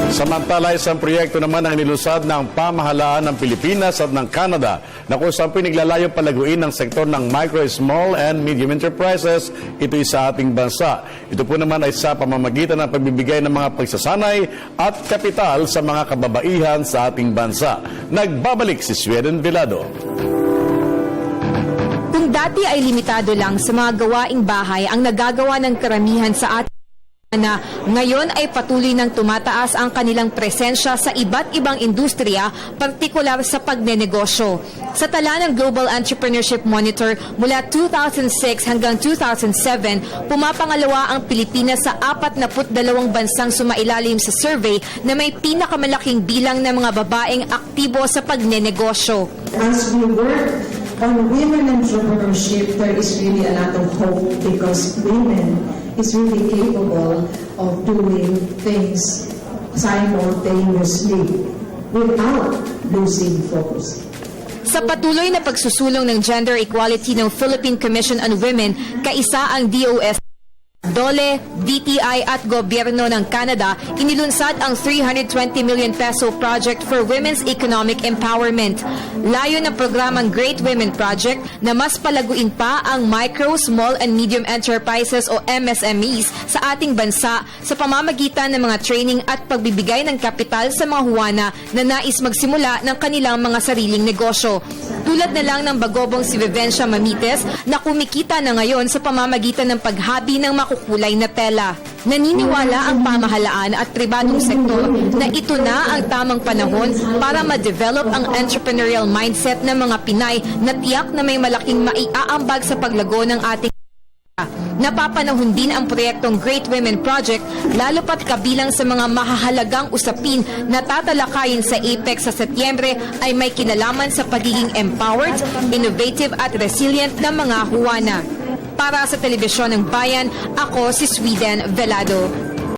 Samantala, isang proyekto naman ang nilusad ng pamahalaan ng Pilipinas at ng Canada na kung saan pinaglalayong palaguin ng sektor ng micro, small and medium enterprises, ito'y sa ating bansa. Ito po naman ay sa pamamagitan ng pagbibigay ng mga pagsasanay at kapital sa mga kababaihan sa ating bansa. Nagbabalik si Sweden Velado. Kung dati ay limitado lang sa mga gawaing bahay ang nagagawa ng karamihan sa ating na ngayon ay patuloy nang tumataas ang kanilang presensya sa iba't ibang industriya, partikular sa pagnenegosyo. Sa tala ng Global Entrepreneurship Monitor, mula 2006 hanggang 2007, pumapangalawa ang Pilipinas sa 42 bansang sumailalim sa survey na may pinakamalaking bilang ng mga babaeng aktibo sa pagnenegosyo. As we work on women entrepreneurship, there is really a lot of hope because women is really capable of doing things simultaneously without losing focus. Sa patuloy na pagsusulong ng gender equality ng Philippine Commission on Women, kaisa ang DOS, DOLE, DTI at gobyerno ng Canada, inilunsad ang 320 million peso project for women's economic empowerment. Layo ng programang Great Women Project na mas palaguin pa ang micro, small and medium enterprises o MSMEs sa ating bansa sa pamamagitan ng mga training at pagbibigay ng kapital sa mga huwana na nais magsimula ng kanilang mga sariling negosyo. Tulad na lang ng bagobong si Vivencia Mamites na kumikita na ngayon sa pamamagitan ng paghabi ng makukulay na tela. Naniniwala ang pamahalaan at pribadong sektor na ito na ang tamang panahon para ma-develop ang entrepreneurial mindset ng mga Pinay na tiyak na may malaking maiaambag sa paglago ng ating Napapanahon din ang proyektong Great Women Project, lalo pat kabilang sa mga mahahalagang usapin na tatalakayin sa APEC sa Setyembre ay may kinalaman sa pagiging empowered, innovative at resilient ng mga huwana. Para sa Telebisyon ng Bayan, ako si Sweden Velado.